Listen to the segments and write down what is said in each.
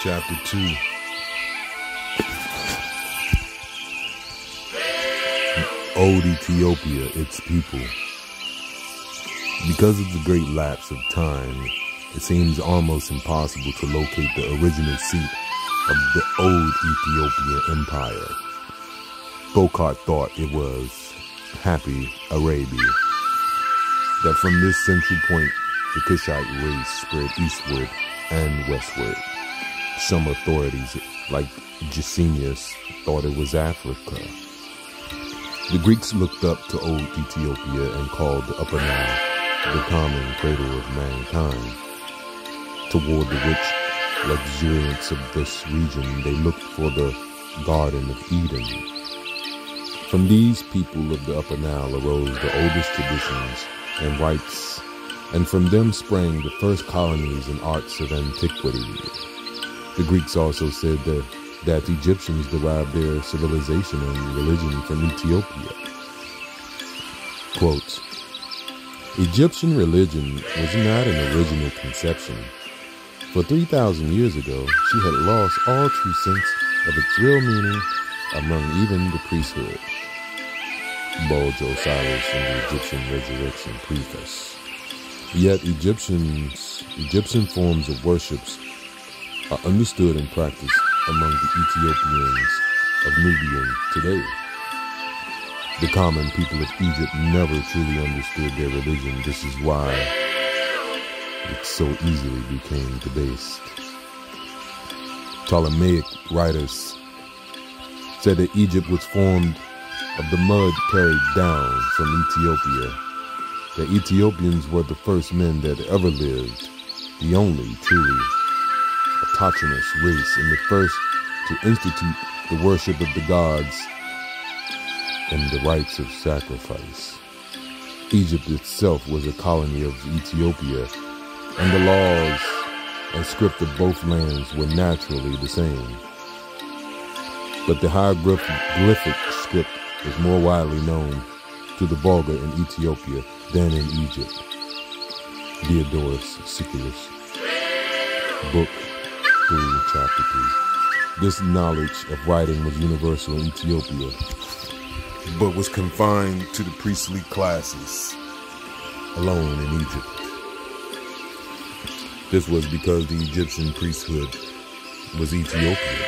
Chapter 2. Old Ethiopia, its people. Because of the great lapse of time, it seems almost impossible to locate the original seat of the old Ethiopia Empire. Bokart thought it was Happy Arabia. That from this central point, the Kushite race spread eastward and westward. Some authorities, like Gesenius, thought it was Africa. The Greeks looked up to old Ethiopia and called the Upper Nile the common cradle of mankind. Toward the rich luxuriance of this region, they looked for the Garden of Eden. From these people of the Upper Nile arose the oldest traditions and rites, and from them sprang the first colonies and arts of antiquity. The Greeks also said that Egyptians derived their civilization and religion from Ethiopia. Quote, Egyptian religion was not an original conception. For 3,000 years ago, she had lost all true sense of its real meaning among even the priesthood. Bulge Osiris in the Egyptian Resurrection Preface. Yet Egyptian forms of worships are understood and practiced among the Ethiopians of Nubian today. The common people of Egypt never truly understood their religion. This is why it so easily became debased. Ptolemaic writers said that Egypt was formed of the mud carried down from Ethiopia. The Ethiopians were the first men that ever lived, the only truly autochthonous race, and the first to institute the worship of the gods and the rites of sacrifice. Egypt itself was a colony of Ethiopia, and the laws and script of both lands were naturally the same. But the hieroglyphic script was more widely known to the vulgar in Ethiopia than in Egypt. Diodorus Siculus, Book 3, Chapter 3. This knowledge of writing was universal in Ethiopia, but was confined to the priestly classes alone in Egypt. This was because the Egyptian priesthood was Ethiopia.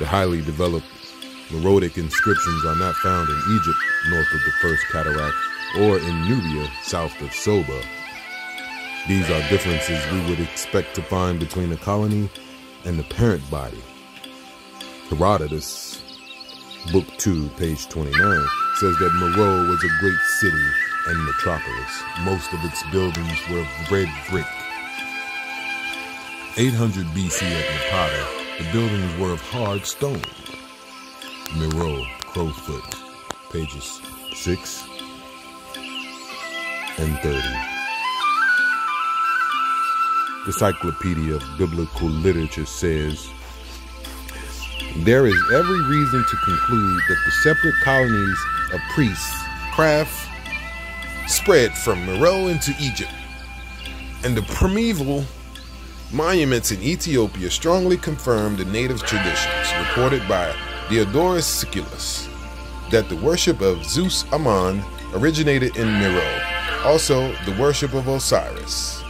The highly developed Meroitic inscriptions are not found in Egypt, north of the First Cataract, or in Nubia, south of Soba. These are differences we would expect to find between the colony and the parent body. Herodotus, Book 2, page 29, says that Meroe was a great city and metropolis. Most of its buildings were of red brick. 800 BC at Napata, the buildings were of hard stone. Meroe, Crowfoot, pages 6 and 30. The Encyclopedia of Biblical Literature says, there is every reason to conclude that the separate colonies of priests, craft, spread from Meroe into Egypt, and the primeval monuments in Ethiopia strongly confirm the native traditions reported by Diodorus Siculus, that the worship of Zeus Ammon originated in Meroe, also the worship of Osiris.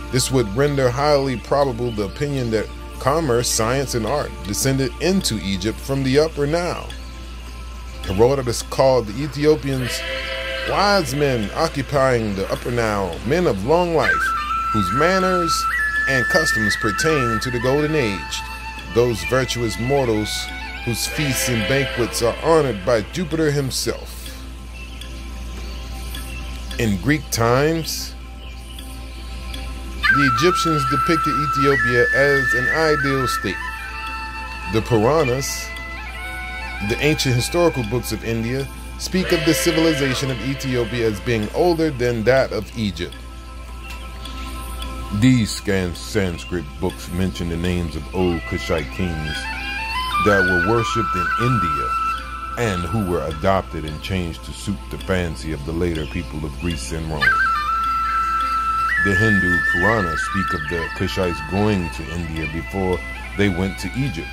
This would render highly probable the opinion that commerce, science, and art descended into Egypt from the Upper Nile. Herodotus called the Ethiopians wise men occupying the Upper Nile, men of long life, whose manners and customs pertain to the Golden Age, those virtuous mortals whose feasts and banquets are honored by Jupiter himself. In Greek times, the Egyptians depicted Ethiopia as an ideal state. The Puranas, the ancient historical books of India, speak of the civilization of Ethiopia as being older than that of Egypt. These Sanskrit books mention the names of old Kushite kings that were worshipped in India and who were adopted and changed to suit the fancy of the later people of Greece and Rome. The Hindu Puranas speak of the Kushites going to India before they went to Egypt,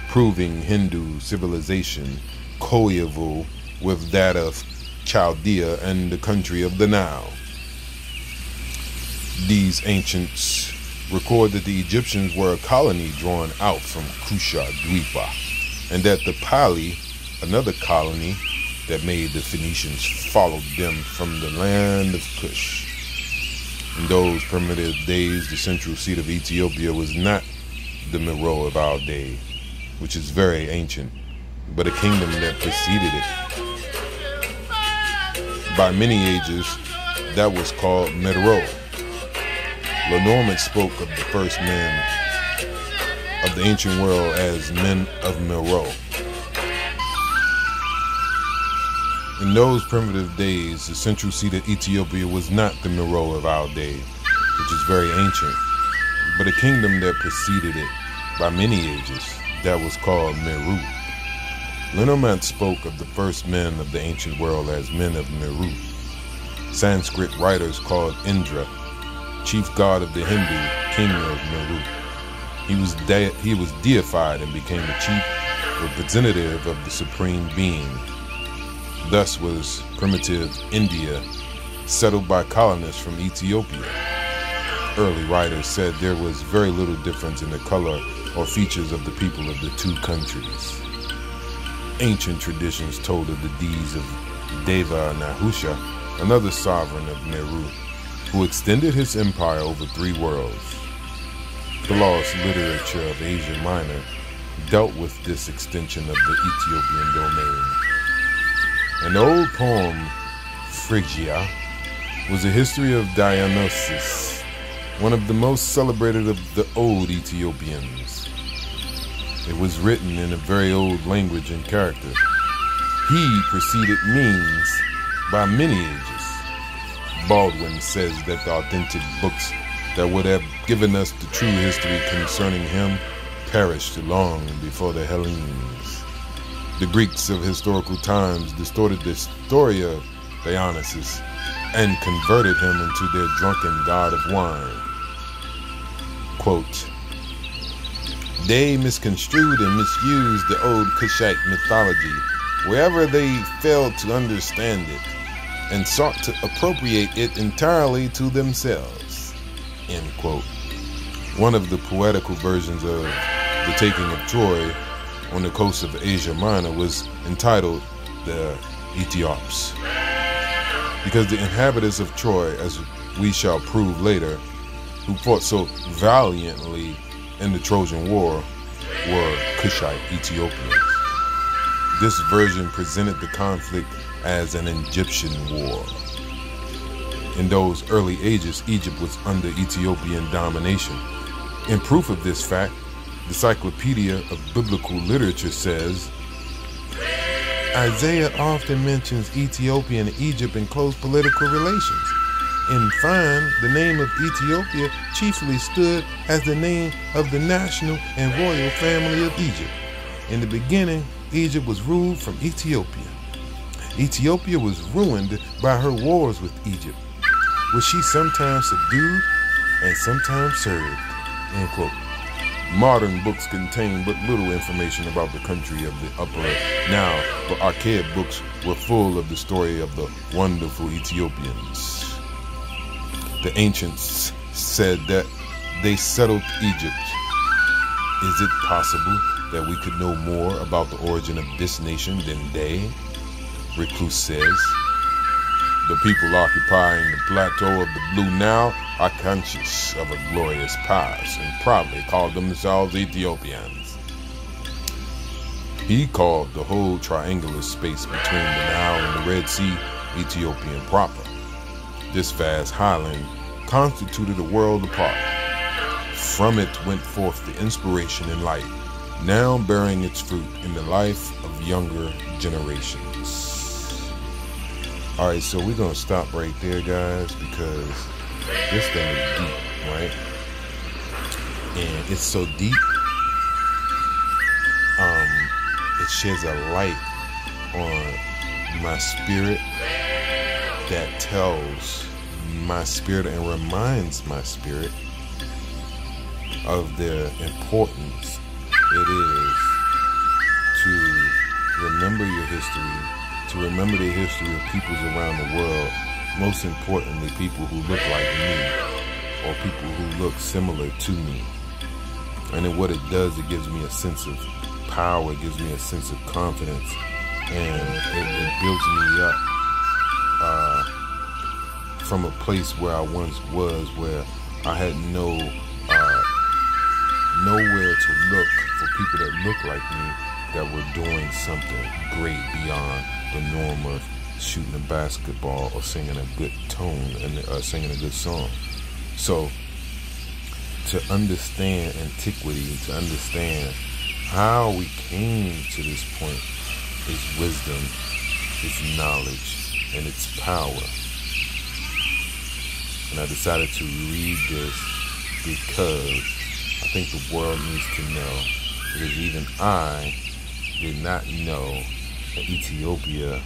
proving Hindu civilization coeval with that of Chaldea and the country of the Nile. These ancients record that the Egyptians were a colony drawn out from Kusha Dwipa, and that the Pali, another colony that made the Phoenicians, followed them from the land of Kush. In those primitive days, the central seat of Ethiopia was not the Meroe of our day, which is very ancient, but a kingdom that preceded it. By many ages, that was called Meroe. Lenormand spoke of the first men of the ancient world as men of Meroe. In those primitive days, the central seat of Ethiopia was not the Meroe of our day, which is very ancient, but a kingdom that preceded it by many ages, that was called Meru. Lenormand spoke of the first men of the ancient world as men of Meru. Sanskrit writers called Indra, chief god of the Hindu, king of Meru. He was deified and became the chief representative of the supreme being. Thus was primitive India settled by colonists from Ethiopia. Early writers said there was very little difference in the color or features of the people of the two countries. Ancient traditions told of the deeds of Deva Nahusha, another sovereign of Meru, who extended his empire over 3 worlds. The lost literature of Asia Minor dealt with this extension of the Ethiopian domain. An old poem, Phrygia, was a history of Dionysus, one of the most celebrated of the old Ethiopians. It was written in a very old language and character. He preceded means by many ages. Baldwin says that the authentic books that would have given us the true history concerning him perished long before the Hellenes. The Greeks of historical times distorted the story of Dionysus and converted him into their drunken god of wine. Quote, they misconstrued and misused the old Kushite mythology wherever they failed to understand it and sought to appropriate it entirely to themselves. End quote. One of the poetical versions of the taking of Troy on the coast of Asia Minor was entitled the Ethiops, because the inhabitants of Troy, as we shall prove later, who fought so valiantly in the Trojan War, were Kushite Ethiopians. This version presented the conflict as an Egyptian war. In those early ages, Egypt was under Ethiopian domination. In proof of this fact, the Encyclopedia of Biblical Literature says, Isaiah often mentions Ethiopia and Egypt in close political relations. In fine, the name of Ethiopia chiefly stood as the name of the national and royal family of Egypt. In the beginning, Egypt was ruled from Ethiopia. Ethiopia was ruined by her wars with Egypt, which she sometimes subdued and sometimes served. End quote. Modern books contain but little information about the country of the Upper Nile, but archaic books were full of the story of the wonderful Ethiopians. The ancients said that they settled Egypt. Is it possible that we could know more about the origin of this nation than they? Reclus says. The people occupying the plateau of the Blue Nile are conscious of a glorious past and probably called themselves Ethiopians. He called the whole triangular space between the Nile and the Red Sea Ethiopian proper. This vast highland constituted a world apart. From it went forth the inspiration and light, now bearing its fruit in the life of younger generations. Alright, so we're going to stop right there, guys, because this thing is deep, right? And it's so deep, it sheds a light on my spirit that tells my spirit and reminds my spirit of the importance it is to remember your history, to remember the history of peoples around the world, most importantly, people who look like me or people who look similar to me. And then what it does, it gives me a sense of power, it gives me a sense of confidence, and it builds me up from a place where I once was, where I had nowhere to look for people that look like me that were doing something great beyond the norm of shooting a basketball or singing a good tone and singing a good song. So to understand antiquity, to understand how we came to this point, is wisdom, is knowledge, and its power. And I decided to read this because I think the world needs to know, because even I did not know that Ethiopia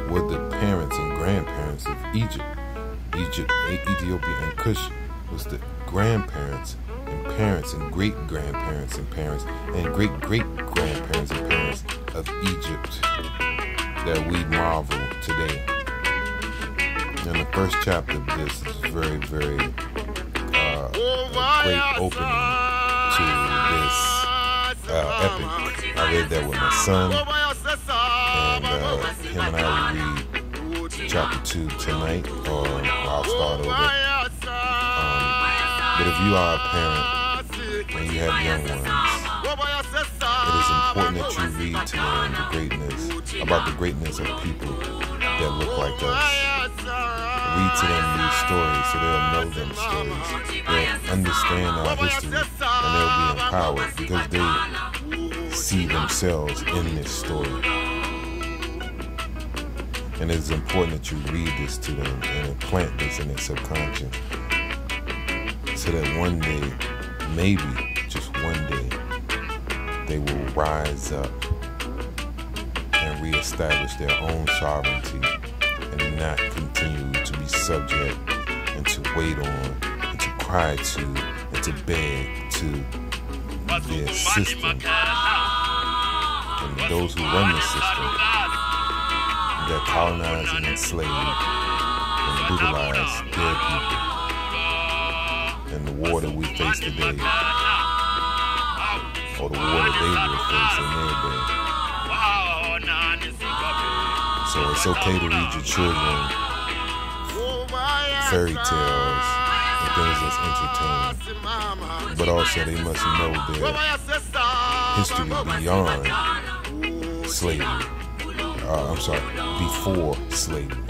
were the parents and grandparents of Egypt. Ethiopia and Kush was the grandparents and parents and great-grandparents and parents and great-great-grandparents and parents of Egypt that we marvel today. And the first chapter of this is very, very a great opening to this epic. I read that with my son, and him and I will read chapter 2 tonight, or I'll start over. But if you are a parent and you have young ones, it is important that you read to them the greatness, about the greatness of people that look like us. Read to them these stories so they'll know them stories. They'll understand our history, and they'll be empowered because they see themselves in this story. And it's important that you read this to them and plant this in their subconscious, so that one day, maybe just one day, they will rise up and reestablish their own sovereignty and not continue to be subject and to wait on and to cry to and to beg to their system and those who run the system that colonize and enslave and brutalize their people. And the war that we face today, or the war that they will face in their day. So it's okay to read your children fairy tales and things that's entertaining, but also they must know their history beyond slavery. Before slavery.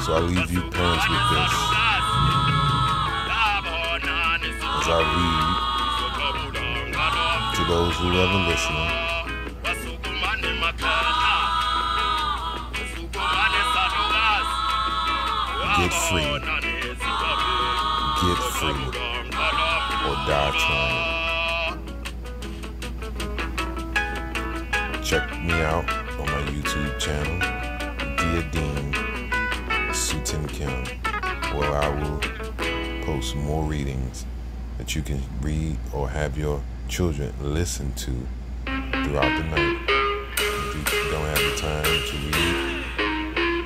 So I leave you parents with this. As I read to those who ever listening, get free, or die trying. Check me out on my YouTube channel, Dear Dean Sutin Kim, where I will post more readings that you can read or have your children listen to throughout the night. If you don't have the time to read,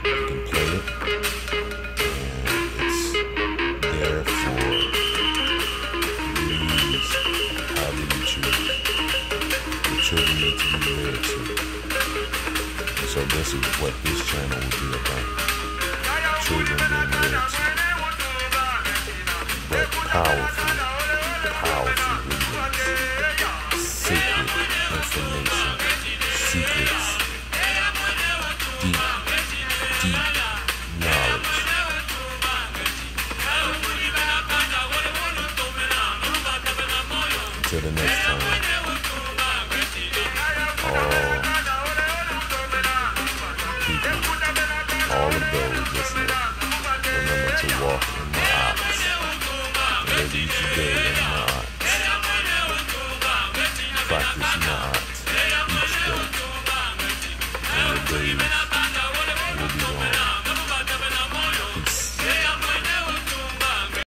you can play it, and it's there for use however you choose. The children need to be read to. And so this is what this channel will be about. Children being read to. But powerful readings. Sacred information. Secrets. Deep knowledge. Until the next time. All of those listening, remember to walk in my eyes. And maybe you should